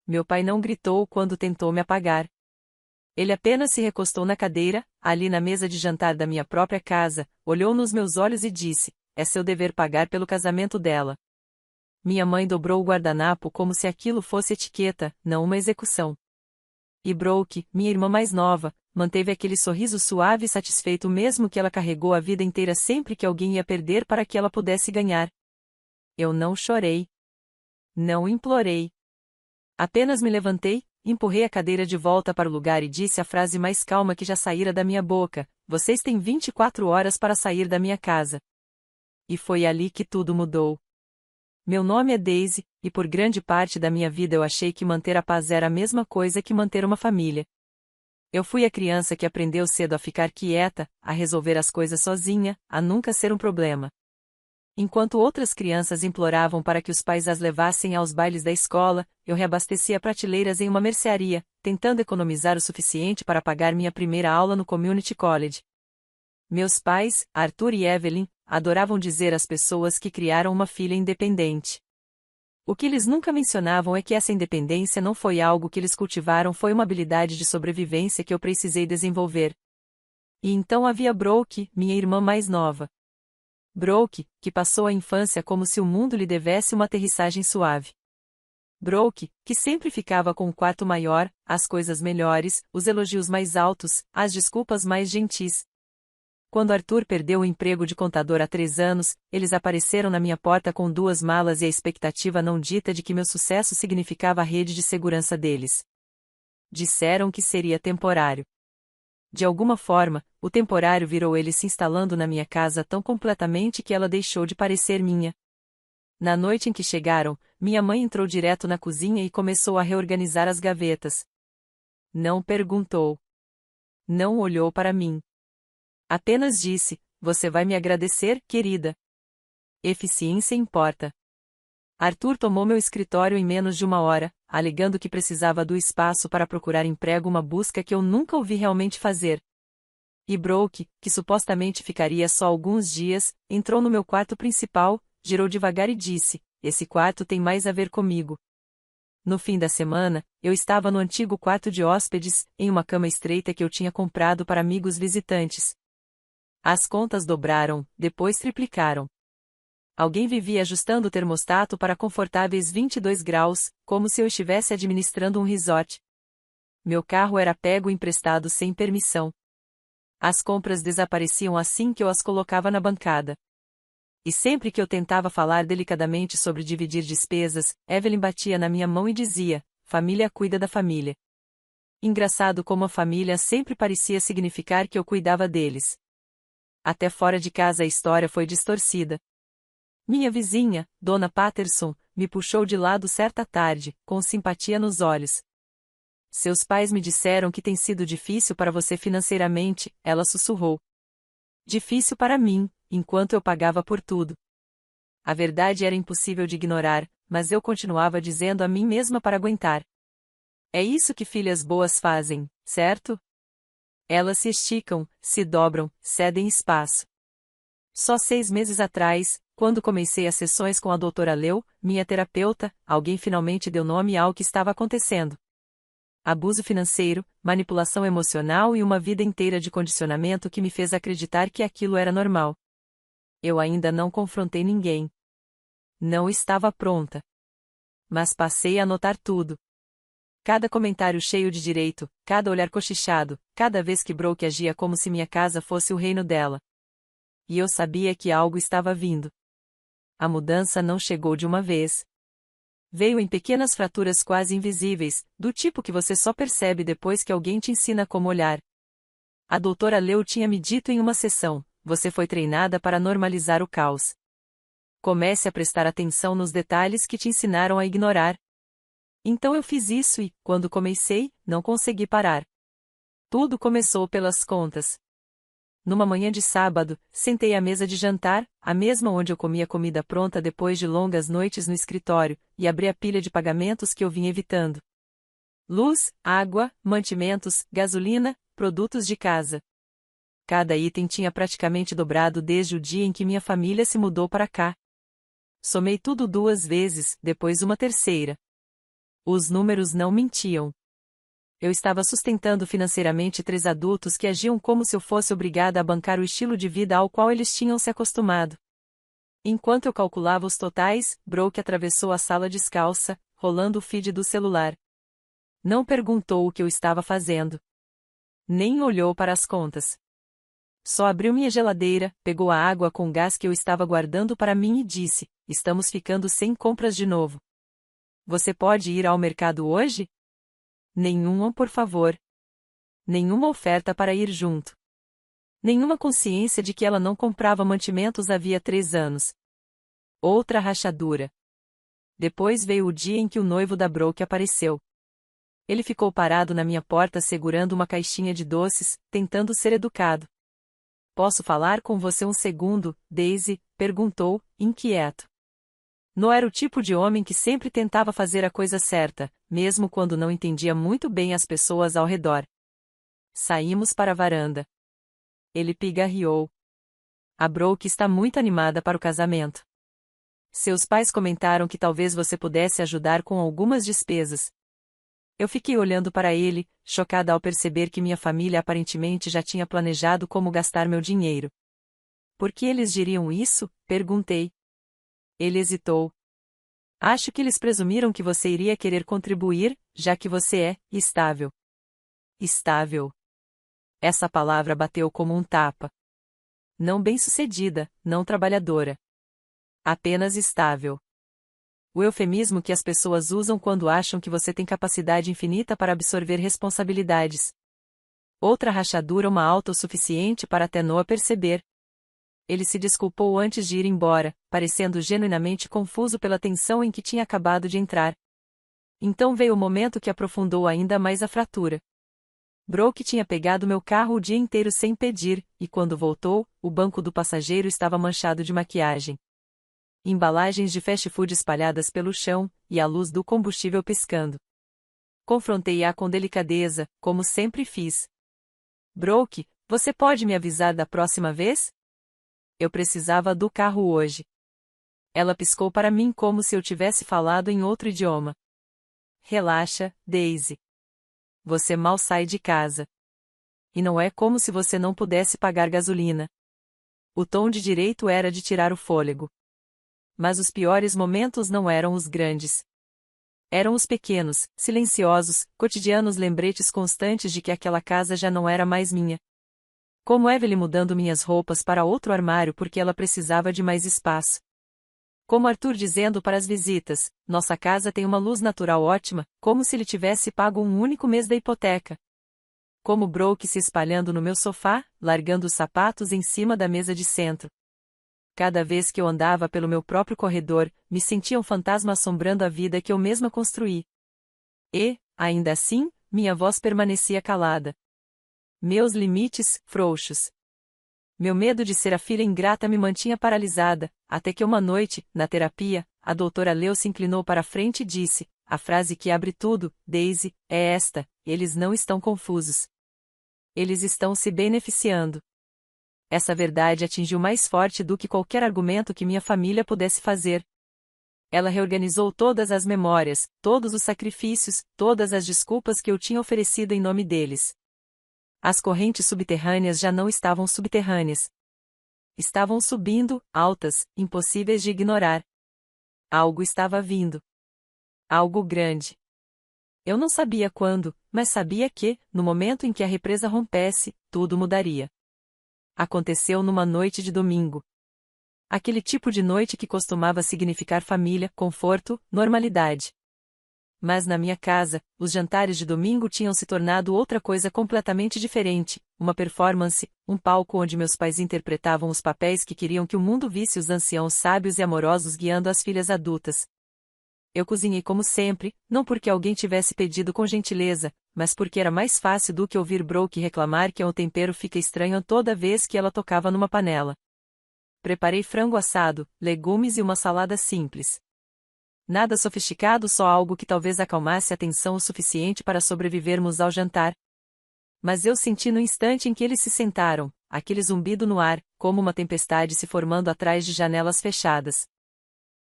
Meu pai não gritou quando tentou me apagar. Ele apenas se recostou na cadeira, ali na mesa de jantar da minha própria casa, olhou nos meus olhos e disse: é seu dever pagar pelo casamento dela. Minha mãe dobrou o guardanapo como se aquilo fosse etiqueta, não uma execução. E Brooke, minha irmã mais nova, manteve aquele sorriso suave e satisfeito mesmo que ela carregou a vida inteira sempre que alguém ia perder para que ela pudesse ganhar. Eu não chorei. Não implorei. Apenas me levantei, empurrei a cadeira de volta para o lugar e disse a frase mais calma que já saíra da minha boca: vocês têm 24 horas para sair da minha casa. E foi ali que tudo mudou. Meu nome é Daisy, e por grande parte da minha vida eu achei que manter a paz era a mesma coisa que manter uma família. Eu fui a criança que aprendeu cedo a ficar quieta, a resolver as coisas sozinha, a nunca ser um problema. Enquanto outras crianças imploravam para que os pais as levassem aos bailes da escola, eu reabastecia prateleiras em uma mercearia, tentando economizar o suficiente para pagar minha primeira aula no Community College. Meus pais, Arthur e Evelyn, adoravam dizer às pessoas que criaram uma filha independente. O que eles nunca mencionavam é que essa independência não foi algo que eles cultivaram, foi uma habilidade de sobrevivência que eu precisei desenvolver. E então havia Brooke, minha irmã mais nova. Brooke, que passou a infância como se o mundo lhe devesse uma aterrissagem suave. Brooke, que sempre ficava com o quarto maior, as coisas melhores, os elogios mais altos, as desculpas mais gentis. Quando Arthur perdeu o emprego de contador há 3 anos, eles apareceram na minha porta com 2 malas e a expectativa não dita de que meu sucesso significava a rede de segurança deles. Disseram que seria temporário. De alguma forma, o temporário virou ele se instalando na minha casa tão completamente que ela deixou de parecer minha. Na noite em que chegaram, minha mãe entrou direto na cozinha e começou a reorganizar as gavetas. Não perguntou. Não olhou para mim. Apenas disse: você vai me agradecer, querida. Eficiência importa. Arthur tomou meu escritório em menos de 1 hora, alegando que precisava do espaço para procurar emprego, uma busca que eu nunca ouvi realmente fazer. E Brooke, que supostamente ficaria só alguns dias, entrou no meu quarto principal, girou devagar e disse: esse quarto tem mais a ver comigo. No fim da semana, eu estava no antigo quarto de hóspedes, em uma cama estreita que eu tinha comprado para amigos visitantes. As contas dobraram, depois triplicaram. Alguém vivia ajustando o termostato para confortáveis 22 graus, como se eu estivesse administrando um resort. Meu carro era pego emprestado sem permissão. As compras desapareciam assim que eu as colocava na bancada. E sempre que eu tentava falar delicadamente sobre dividir despesas, Evelyn batia na minha mão e dizia: família cuida da família. Engraçado como a família sempre parecia significar que eu cuidava deles. Até fora de casa a história foi distorcida. Minha vizinha, Dona Patterson, me puxou de lado certa tarde, com simpatia nos olhos. Seus pais me disseram que tem sido difícil para você financeiramente, ela sussurrou. Difícil para mim, enquanto eu pagava por tudo. A verdade era impossível de ignorar, mas eu continuava dizendo a mim mesma para aguentar. É isso que filhas boas fazem, certo? Elas se esticam, se dobram, cedem espaço. Só 6 meses atrás, quando comecei as sessões com a doutora Leu, minha terapeuta, alguém finalmente deu nome ao que estava acontecendo. Abuso financeiro, manipulação emocional e uma vida inteira de condicionamento que me fez acreditar que aquilo era normal. Eu ainda não confrontei ninguém. Não estava pronta. Mas passei a notar tudo. Cada comentário cheio de direito, cada olhar cochichado, cada vez que Brooke agia como se minha casa fosse o reino dela. E eu sabia que algo estava vindo. A mudança não chegou de uma vez. Veio em pequenas fraturas quase invisíveis, do tipo que você só percebe depois que alguém te ensina como olhar. A doutora Leu tinha me dito em uma sessão: você foi treinada para normalizar o caos. Comece a prestar atenção nos detalhes que te ensinaram a ignorar. Então eu fiz isso e, quando comecei, não consegui parar. Tudo começou pelas contas. Numa manhã de sábado, sentei à mesa de jantar, a mesma onde eu comia comida pronta depois de longas noites no escritório, e abri a pilha de pagamentos que eu vinha evitando. Luz, água, mantimentos, gasolina, produtos de casa. Cada item tinha praticamente dobrado desde o dia em que minha família se mudou para cá. Somei tudo 2 vezes, depois uma terceira. Os números não mentiam. Eu estava sustentando financeiramente 3 adultos que agiam como se eu fosse obrigada a bancar o estilo de vida ao qual eles tinham se acostumado. Enquanto eu calculava os totais, Brooke atravessou a sala descalça, rolando o feed do celular. Não perguntou o que eu estava fazendo. Nem olhou para as contas. Só abriu minha geladeira, pegou a água com gás que eu estava guardando para mim e disse: "Estamos ficando sem compras de novo. Você pode ir ao mercado hoje? Nenhuma, por favor. Nenhuma oferta para ir junto. Nenhuma consciência de que ela não comprava mantimentos havia 3 anos. Outra rachadura. Depois veio o dia em que o noivo da Brooke apareceu. Ele ficou parado na minha porta segurando uma caixinha de doces, tentando ser educado. "Posso falar com você um segundo, Daisy?", perguntou, inquieto. Não era o tipo de homem que sempre tentava fazer a coisa certa, mesmo quando não entendia muito bem as pessoas ao redor. Saímos para a varanda. Ele pigarreou. "A Brooke está muito animada para o casamento. Seus pais comentaram que talvez você pudesse ajudar com algumas despesas." Eu fiquei olhando para ele, chocada ao perceber que minha família aparentemente já tinha planejado como gastar meu dinheiro. "Por que eles diriam isso?", perguntei. Ele hesitou. "Acho que eles presumiram que você iria querer contribuir, já que você é estável." Estável. Essa palavra bateu como um tapa. Não bem-sucedida, não trabalhadora. Apenas estável. O eufemismo que as pessoas usam quando acham que você tem capacidade infinita para absorver responsabilidades. Outra rachadura, uma autossuficiente para até Noah perceber. Ele se desculpou antes de ir embora, parecendo genuinamente confuso pela tensão em que tinha acabado de entrar. Então veio o momento que aprofundou ainda mais a fratura. Brooke tinha pegado meu carro o dia inteiro sem pedir, e quando voltou, o banco do passageiro estava manchado de maquiagem. Embalagens de fast food espalhadas pelo chão, e a luz do combustível piscando. Confrontei-a com delicadeza, como sempre fiz. "Brooke, você pode me avisar da próxima vez? Eu precisava do carro hoje." Ela piscou para mim como se eu tivesse falado em outro idioma. "Relaxa, Daisy. Você mal sai de casa. E não é como se você não pudesse pagar gasolina." O tom de direito era de tirar o fôlego. Mas os piores momentos não eram os grandes. Eram os pequenos, silenciosos, cotidianos lembretes constantes de que aquela casa já não era mais minha. Como Evelyn mudando minhas roupas para outro armário porque ela precisava de mais espaço. Como Arthur dizendo para as visitas: "Nossa casa tem uma luz natural ótima", como se ele tivesse pago um único mês da hipoteca. Como Brooke se espalhando no meu sofá, largando os sapatos em cima da mesa de centro. Cada vez que eu andava pelo meu próprio corredor, me sentia um fantasma assombrando a vida que eu mesma construí. E, ainda assim, minha voz permanecia calada. Meus limites, frouxos. Meu medo de ser a filha ingrata me mantinha paralisada, até que uma noite, na terapia, a doutora Leu se inclinou para a frente e disse: "A frase que abre tudo, Daisy, é esta: eles não estão confusos. Eles estão se beneficiando." Essa verdade atingiu mais forte do que qualquer argumento que minha família pudesse fazer. Ela reorganizou todas as memórias, todos os sacrifícios, todas as desculpas que eu tinha oferecido em nome deles. As correntes subterrâneas já não estavam subterrâneas. Estavam subindo, altas, impossíveis de ignorar. Algo estava vindo. Algo grande. Eu não sabia quando, mas sabia que, no momento em que a represa rompesse, tudo mudaria. Aconteceu numa noite de domingo. Aquele tipo de noite que costumava significar família, conforto, normalidade. Mas na minha casa, os jantares de domingo tinham se tornado outra coisa completamente diferente, uma performance, um palco onde meus pais interpretavam os papéis que queriam que o mundo visse os anciãos sábios e amorosos guiando as filhas adultas. Eu cozinhei como sempre, não porque alguém tivesse pedido com gentileza, mas porque era mais fácil do que ouvir Brooke reclamar que o tempero fica estranho toda vez que ela tocava numa panela. Preparei frango assado, legumes e uma salada simples. Nada sofisticado, só algo que talvez acalmasse a tensão o suficiente para sobrevivermos ao jantar. Mas eu senti no instante em que eles se sentaram, aquele zumbido no ar, como uma tempestade se formando atrás de janelas fechadas.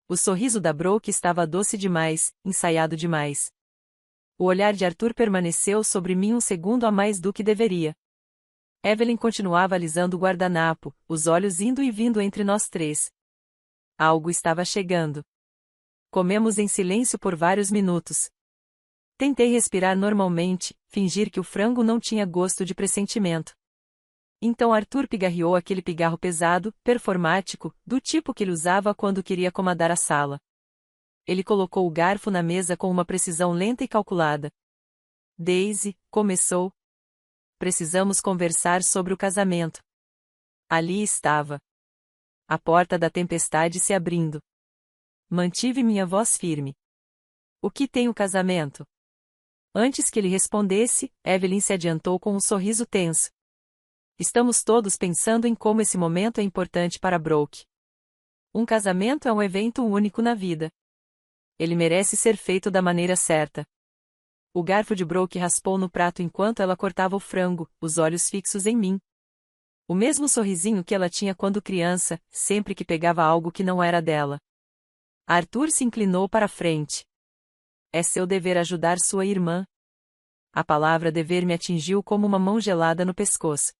O sorriso da Brooke estava doce demais, ensaiado demais. O olhar de Arthur permaneceu sobre mim um segundo a mais do que deveria. Evelyn continuava alisando o guardanapo, os olhos indo e vindo entre nós três. Algo estava chegando. Comemos em silêncio por vários minutos. Tentei respirar normalmente, fingir que o frango não tinha gosto de pressentimento. Então Arthur pigarreou aquele pigarro pesado, performático, do tipo que ele usava quando queria comandar a sala. Ele colocou o garfo na mesa com uma precisão lenta e calculada. Daisy, começou. Precisamos conversar sobre o casamento. Ali estava. A porta da tempestade se abrindo. Mantive minha voz firme. O que tem o casamento? Antes que ele respondesse, Evelyn se adiantou com um sorriso tenso. Estamos todos pensando em como esse momento é importante para Brooke. Um casamento é um evento único na vida. Ele merece ser feito da maneira certa. O garfo de Brooke raspou no prato enquanto ela cortava o frango, os olhos fixos em mim. O mesmo sorrisinho que ela tinha quando criança, sempre que pegava algo que não era dela. Arthur se inclinou para a frente. É seu dever ajudar sua irmã. A palavra dever me atingiu como uma mão gelada no pescoço.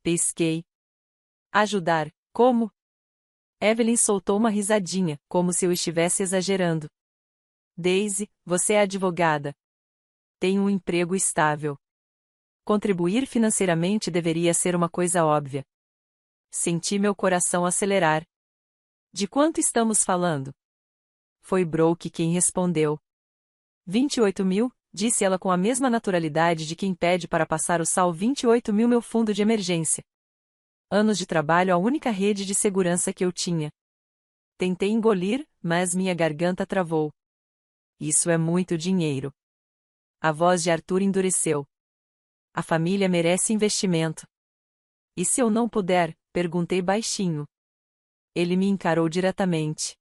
Pisquei. Ajudar, como? Evelyn soltou uma risadinha, como se eu estivesse exagerando. Daisy, você é advogada. Tem um emprego estável. Contribuir financeiramente deveria ser uma coisa óbvia. Senti meu coração acelerar. De quanto estamos falando? Foi Brooke quem respondeu. 28 mil, disse ela com a mesma naturalidade de quem pede para passar o sal. 28 mil, meu fundo de emergência. Anos de trabalho, a única rede de segurança que eu tinha. Tentei engolir, mas minha garganta travou. Isso é muito dinheiro. A voz de Arthur endureceu. A família merece investimento. E se eu não puder? Perguntei baixinho. Ele me encarou diretamente.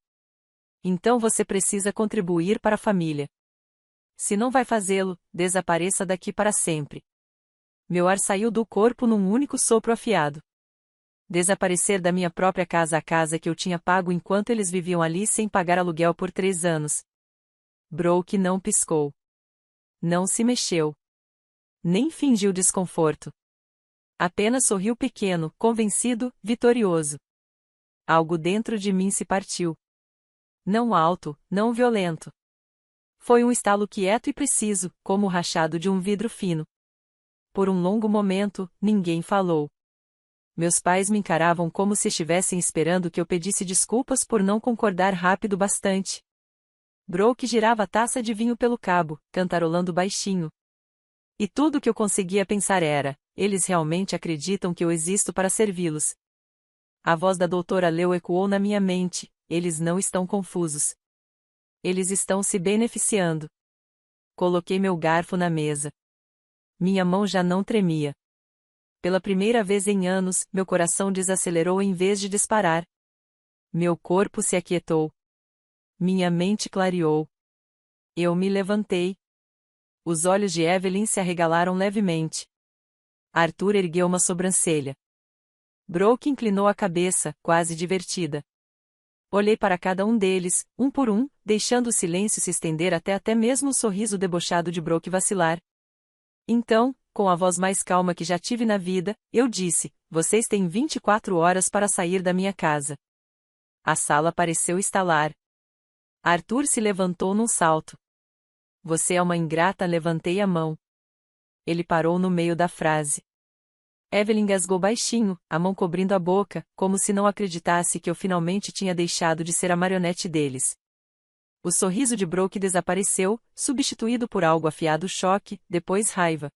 Então você precisa contribuir para a família. Se não vai fazê-lo, desapareça daqui para sempre. Meu ar saiu do corpo num único sopro afiado. Desaparecer da minha própria casa, a casa que eu tinha pago enquanto eles viviam ali sem pagar aluguel por 3 anos. Brooke não piscou. Não se mexeu. Nem fingiu desconforto. Apenas sorriu pequeno, convencido, vitorioso. Algo dentro de mim se partiu. Não alto, não violento. Foi um estalo quieto e preciso, como o rachado de um vidro fino. Por um longo momento, ninguém falou. Meus pais me encaravam como se estivessem esperando que eu pedisse desculpas por não concordar rápido bastante. Brooke girava a taça de vinho pelo cabo, cantarolando baixinho. E tudo o que eu conseguia pensar era: eles realmente acreditam que eu existo para servi-los. A voz da doutora Leo ecoou na minha mente: eles não estão confusos. Eles estão se beneficiando. Coloquei meu garfo na mesa. Minha mão já não tremia. Pela primeira vez em anos, meu coração desacelerou em vez de disparar. Meu corpo se aquietou. Minha mente clareou. Eu me levantei. Os olhos de Evelyn se arregalaram levemente. Arthur ergueu uma sobrancelha. Brooke inclinou a cabeça, quase divertida. Olhei para cada um deles, um por um, deixando o silêncio se estender até mesmo o sorriso debochado de Brooke vacilar. Então, com a voz mais calma que já tive na vida, eu disse: vocês têm 24 horas para sair da minha casa. A sala pareceu estalar. Arthur se levantou num salto. Você é uma ingrata, levantei a mão. Ele parou no meio da frase. Evelyn engasgou baixinho, a mão cobrindo a boca, como se não acreditasse que eu finalmente tinha deixado de ser a marionete deles. O sorriso de Brooke desapareceu, substituído por algo afiado, choque, depois raiva.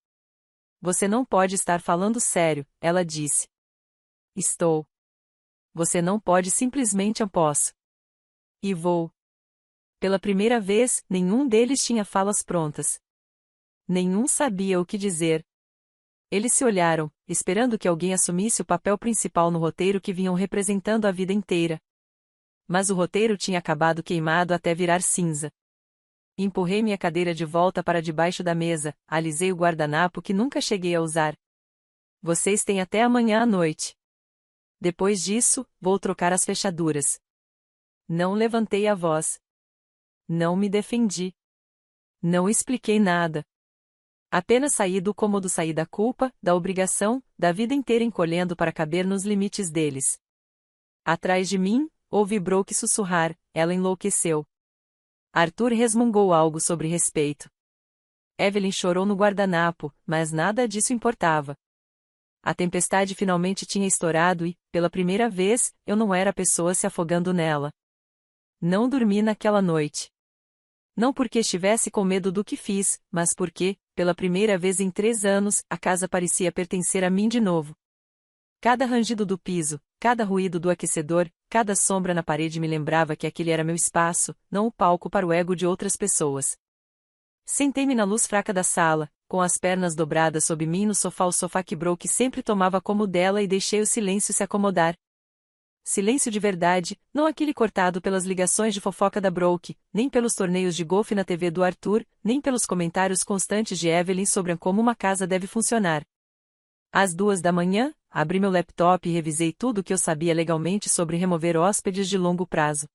Você não pode estar falando sério, ela disse. Estou. Você não pode simplesmente eu posso. E vou. Pela primeira vez, nenhum deles tinha falas prontas. Nenhum sabia o que dizer. Eles se olharam, esperando que alguém assumisse o papel principal no roteiro que vinham representando a vida inteira. Mas o roteiro tinha acabado queimado até virar cinza. Empurrei minha cadeira de volta para debaixo da mesa, alisei o guardanapo que nunca cheguei a usar. Vocês têm até amanhã à noite. Depois disso, vou trocar as fechaduras. Não levantei a voz. Não me defendi. Não expliquei nada. Apenas saí do cômodo, saí da culpa, da obrigação, da vida inteira encolhendo para caber nos limites deles. Atrás de mim, ouvi Brooke sussurrar, ela enlouqueceu. Arthur resmungou algo sobre respeito. Evelyn chorou no guardanapo, mas nada disso importava. A tempestade finalmente tinha estourado e, pela primeira vez, eu não era a pessoa se afogando nela. Não dormi naquela noite. Não porque estivesse com medo do que fiz, mas porque, pela primeira vez em 3 anos, a casa parecia pertencer a mim de novo. Cada rangido do piso, cada ruído do aquecedor, cada sombra na parede me lembrava que aquele era meu espaço, não o palco para o ego de outras pessoas. Sentei-me na luz fraca da sala, com as pernas dobradas sob mim no sofá, o sofá que Brooke sempre tomava como dela, e deixei o silêncio se acomodar. Silêncio de verdade, não aquele cortado pelas ligações de fofoca da Brooke, nem pelos torneios de golfe na TV do Arthur, nem pelos comentários constantes de Evelyn sobre como uma casa deve funcionar. Às 2 da manhã, abri meu laptop e revisei tudo o que eu sabia legalmente sobre remover hóspedes de longo prazo.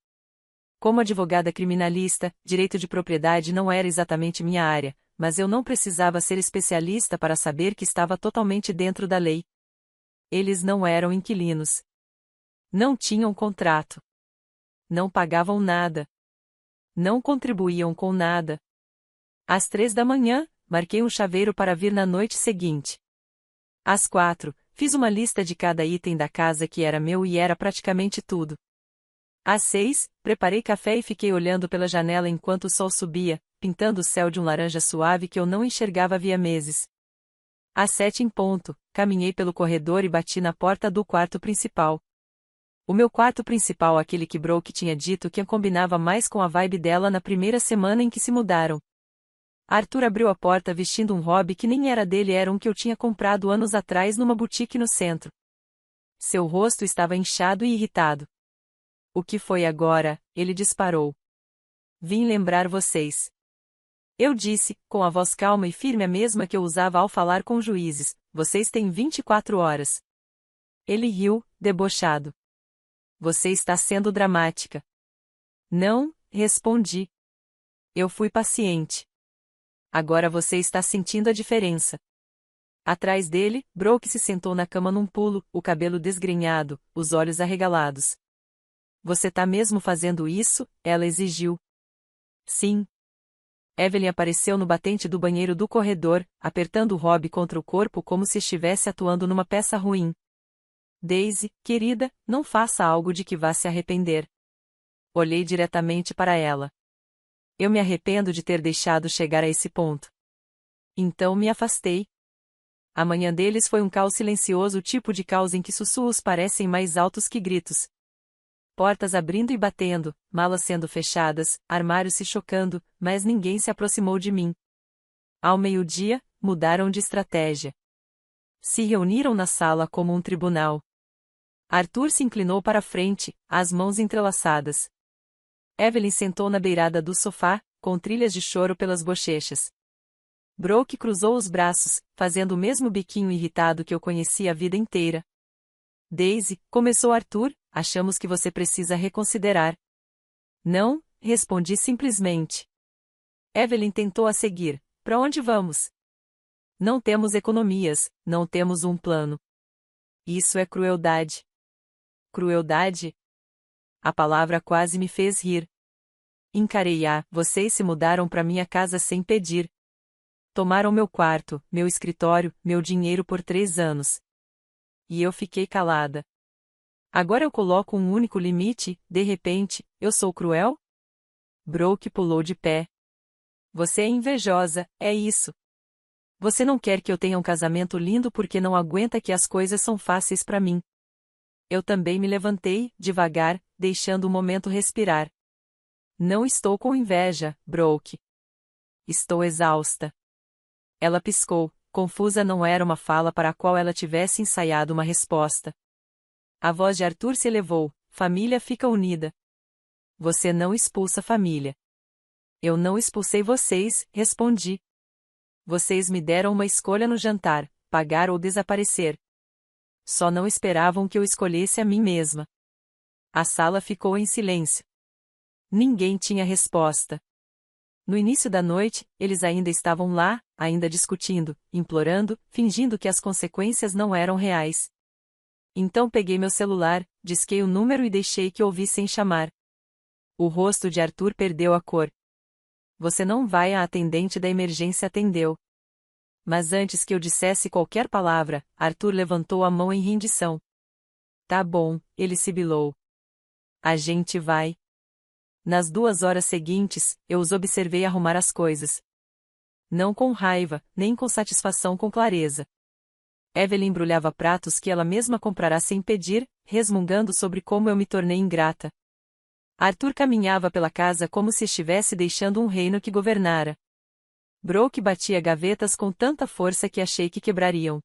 Como advogada criminalista, direito de propriedade não era exatamente minha área, mas eu não precisava ser especialista para saber que estava totalmente dentro da lei. Eles não eram inquilinos. Não tinham contrato. Não pagavam nada. Não contribuíam com nada. Às 3 da manhã, marquei um chaveiro para vir na noite seguinte. Às 4, fiz uma lista de cada item da casa que era meu e era praticamente tudo. Às 6, preparei café e fiquei olhando pela janela enquanto o sol subia, pintando o céu de um laranja suave que eu não enxergava havia meses. Às 7 em ponto, caminhei pelo corredor e bati na porta do quarto principal. O meu quarto principal, aquele que Brooke tinha dito que combinava mais com a vibe dela na primeira semana em que se mudaram. Arthur abriu a porta vestindo um hobby que nem era dele, era um que eu tinha comprado anos atrás numa boutique no centro. Seu rosto estava inchado e irritado. O que foi agora? Ele disparou. Vim lembrar vocês. Eu disse, com a voz calma e firme, a mesma que eu usava ao falar com juízes, vocês têm 24 horas. Ele riu, debochado. Você está sendo dramática. Não, respondi. Eu fui paciente. Agora você está sentindo a diferença. Atrás dele, Brooke se sentou na cama num pulo, o cabelo desgrenhado, os olhos arregalados. Você tá mesmo fazendo isso? Ela exigiu. Sim. Evelyn apareceu no batente do banheiro do corredor, apertando o hobby contra o corpo como se estivesse atuando numa peça ruim. Daisy, querida, não faça algo de que vá se arrepender. Olhei diretamente para ela. Eu me arrependo de ter deixado chegar a esse ponto. Então me afastei. A manhã deles foi um caos silencioso, o tipo de caos em que sussurros parecem mais altos que gritos. Portas abrindo e batendo, malas sendo fechadas, armários se chocando, mas ninguém se aproximou de mim. Ao meio-dia, mudaram de estratégia. Se reuniram na sala como um tribunal. Arthur se inclinou para a frente, as mãos entrelaçadas. Evelyn sentou na beirada do sofá, com trilhas de choro pelas bochechas. Brooke cruzou os braços, fazendo o mesmo biquinho irritado que eu conhecia a vida inteira. Daisy, começou Arthur, achamos que você precisa reconsiderar. Não, respondi simplesmente. Evelyn tentou a seguir. Para onde vamos? Não temos economias, não temos um plano. Isso é crueldade. Crueldade? A palavra quase me fez rir. Encarei-a, vocês se mudaram para minha casa sem pedir. Tomaram meu quarto, meu escritório, meu dinheiro por 3 anos. E eu fiquei calada. Agora eu coloco um único limite, de repente, eu sou cruel? Brooke pulou de pé. Você é invejosa, é isso. Você não quer que eu tenha um casamento lindo porque não aguenta que as coisas são fáceis para mim. Eu também me levantei, devagar, deixando o momento respirar. Não estou com inveja, Brooke. Estou exausta. Ela piscou, confusa, não era uma fala para a qual ela tivesse ensaiado uma resposta. A voz de Arthur se elevou, família fica unida. Você não expulsa família. Eu não expulsei vocês, respondi. Vocês me deram uma escolha no jantar, pagar ou desaparecer. Só não esperavam que eu escolhesse a mim mesma. A sala ficou em silêncio. Ninguém tinha resposta. No início da noite, eles ainda estavam lá, ainda discutindo, implorando, fingindo que as consequências não eram reais. Então peguei meu celular, disquei o número e deixei que ouvissem chamar. O rosto de Arthur perdeu a cor. Você não vai, a atendente da emergência atendeu. Mas antes que eu dissesse qualquer palavra, Arthur levantou a mão em rendição. Tá bom, ele sibilou. A gente vai. Nas 2 horas seguintes, eu os observei arrumar as coisas. Não com raiva, nem com satisfação, com clareza. Evelyn embrulhava pratos que ela mesma comprara sem pedir, resmungando sobre como eu me tornei ingrata. Arthur caminhava pela casa como se estivesse deixando um reino que governara. Brooke batia gavetas com tanta força que achei que quebrariam.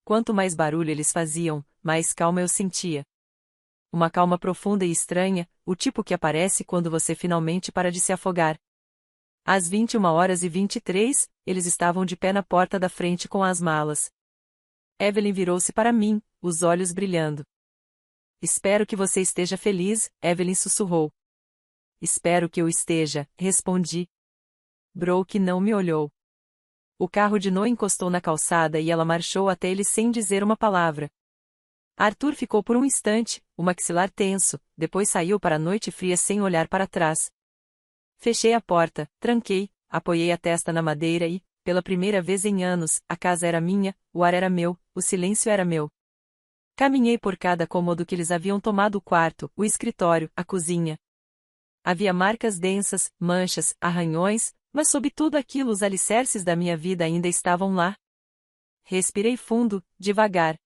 Quanto mais barulho eles faziam, mais calma eu sentia. Uma calma profunda e estranha, o tipo que aparece quando você finalmente para de se afogar. Às 21h23, eles estavam de pé na porta da frente com as malas. Evelyn virou-se para mim, os olhos brilhando. Espero que você esteja feliz, Evelyn sussurrou. Espero que eu esteja, respondi. Brooke não me olhou. O carro de Noah encostou na calçada e ela marchou até ele sem dizer uma palavra. Arthur ficou por um instante, o maxilar tenso, depois saiu para a noite fria sem olhar para trás. Fechei a porta, tranquei, apoiei a testa na madeira e, pela primeira vez em anos, a casa era minha, o ar era meu, o silêncio era meu. Caminhei por cada cômodo que eles haviam tomado: o quarto, o escritório, a cozinha. Havia marcas densas, manchas, arranhões, mas sob tudo aquilo os alicerces da minha vida ainda estavam lá. Respirei fundo, devagar.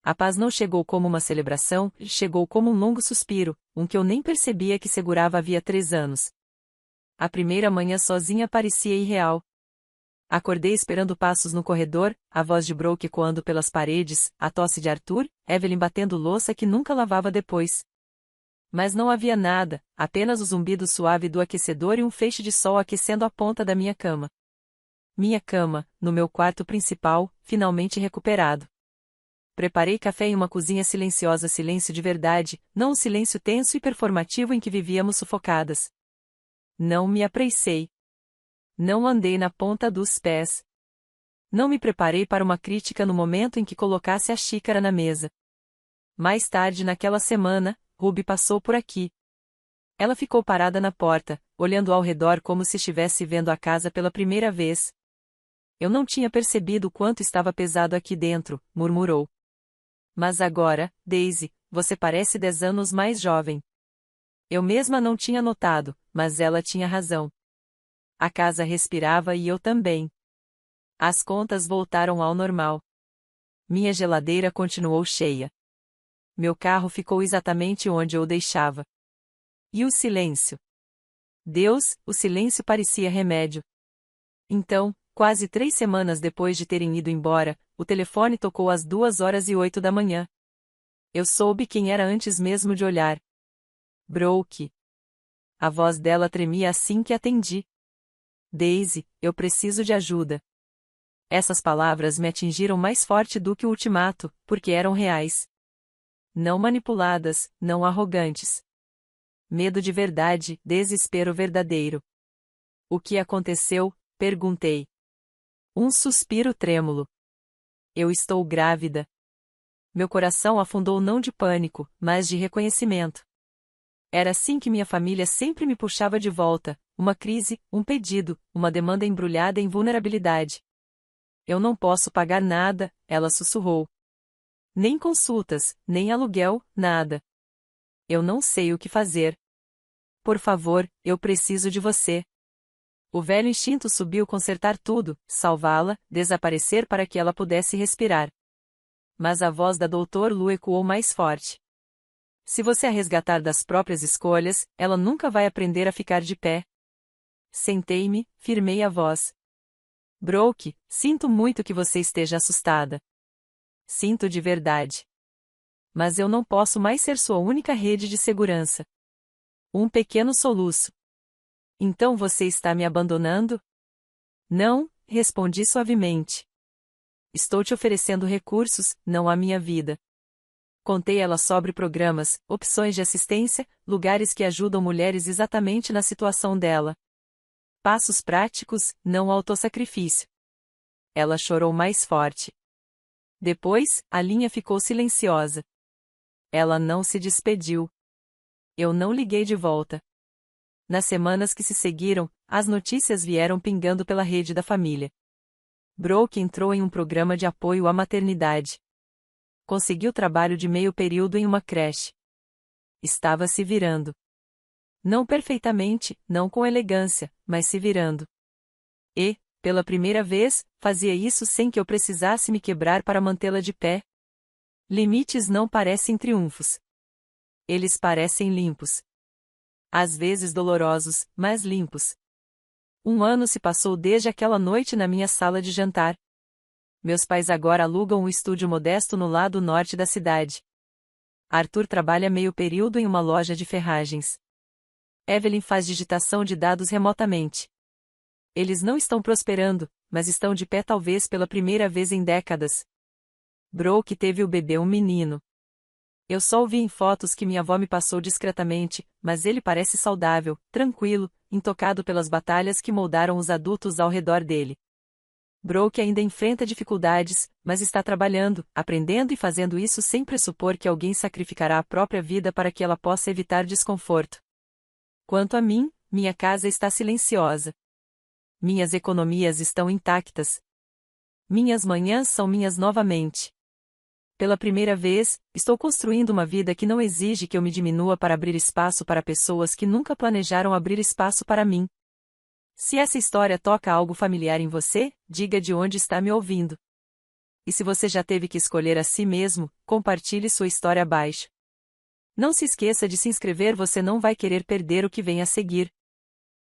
A paz não chegou como uma celebração, chegou como um longo suspiro, um que eu nem percebia que segurava havia 3 anos. A primeira manhã sozinha parecia irreal. Acordei esperando passos no corredor, a voz de Brooke ecoando pelas paredes, a tosse de Arthur, Evelyn batendo louça que nunca lavava depois. Mas não havia nada, apenas o zumbido suave do aquecedor e um feixe de sol aquecendo a ponta da minha cama. Minha cama, no meu quarto principal, finalmente recuperado. Preparei café em uma cozinha silenciosa, silêncio de verdade, não o silêncio tenso e performativo em que vivíamos sufocadas. Não me apressei. Não andei na ponta dos pés. Não me preparei para uma crítica no momento em que colocasse a xícara na mesa. Mais tarde naquela semana, Ruby passou por aqui. Ela ficou parada na porta, olhando ao redor como se estivesse vendo a casa pela primeira vez. Eu não tinha percebido o quanto estava pesado aqui dentro, murmurou. Mas agora, Daisy, você parece 10 anos mais jovem. Eu mesma não tinha notado, mas ela tinha razão. A casa respirava e eu também. As contas voltaram ao normal. Minha geladeira continuou cheia. Meu carro ficou exatamente onde eu o deixava. E o silêncio? Deus, o silêncio parecia remédio. Então, quase 3 semanas depois de terem ido embora, o telefone tocou às 2h08 da manhã. Eu soube quem era antes mesmo de olhar. Brooke. A voz dela tremia assim que atendi. Daisy, eu preciso de ajuda. Essas palavras me atingiram mais forte do que o ultimato, porque eram reais. Não manipuladas, não arrogantes. Medo de verdade, desespero verdadeiro. O que aconteceu? Perguntei. Um suspiro trêmulo. Eu estou grávida. Meu coração afundou não de pânico, mas de reconhecimento. Era assim que minha família sempre me puxava de volta, uma crise, um pedido, uma demanda embrulhada em vulnerabilidade. Eu não posso pagar nada, ela sussurrou. Nem consultas, nem aluguel, nada. Eu não sei o que fazer. Por favor, eu preciso de você. O velho instinto subiu consertar tudo, salvá-la, desaparecer para que ela pudesse respirar. Mas a voz da Dr. Lu ecoou mais forte. Se você a resgatar das próprias escolhas, ela nunca vai aprender a ficar de pé. Sentei-me, firmei a voz. Brooke, sinto muito que você esteja assustada. Sinto de verdade. Mas eu não posso mais ser sua única rede de segurança. Um pequeno soluço. Então você está me abandonando? Não, respondi suavemente. Estou te oferecendo recursos, não a minha vida. Contei ela sobre programas, opções de assistência, lugares que ajudam mulheres exatamente na situação dela. Passos práticos, não autossacrifício. Ela chorou mais forte. Depois, a linha ficou silenciosa. Ela não se despediu. Eu não liguei de volta. Nas semanas que se seguiram, as notícias vieram pingando pela rede da família. Brooke entrou em um programa de apoio à maternidade. Conseguiu trabalho de meio período em uma creche. Estava se virando. Não perfeitamente, não com elegância, mas se virando. E, pela primeira vez, fazia isso sem que eu precisasse me quebrar para mantê-la de pé. Limites não parecem triunfos. Eles parecem limpos. Às vezes dolorosos, mas limpos. 1 ano se passou desde aquela noite na minha sala de jantar. Meus pais agora alugam um estúdio modesto no lado norte da cidade. Arthur trabalha meio período em uma loja de ferragens. Evelyn faz digitação de dados remotamente. Eles não estão prosperando, mas estão de pé talvez pela primeira vez em décadas. Brooke teve o bebê um menino. Eu só o vi em fotos que minha avó me passou discretamente, mas ele parece saudável, tranquilo, intocado pelas batalhas que moldaram os adultos ao redor dele. Brooke ainda enfrenta dificuldades, mas está trabalhando, aprendendo e fazendo isso sem pressupor que alguém sacrificará a própria vida para que ela possa evitar desconforto. Quanto a mim, minha casa está silenciosa. Minhas economias estão intactas. Minhas manhãs são minhas novamente. Pela primeira vez, estou construindo uma vida que não exige que eu me diminua para abrir espaço para pessoas que nunca planejaram abrir espaço para mim. Se essa história toca algo familiar em você, diga de onde está me ouvindo. E se você já teve que escolher a si mesmo, compartilhe sua história abaixo. Não se esqueça de se inscrever, você não vai querer perder o que vem a seguir.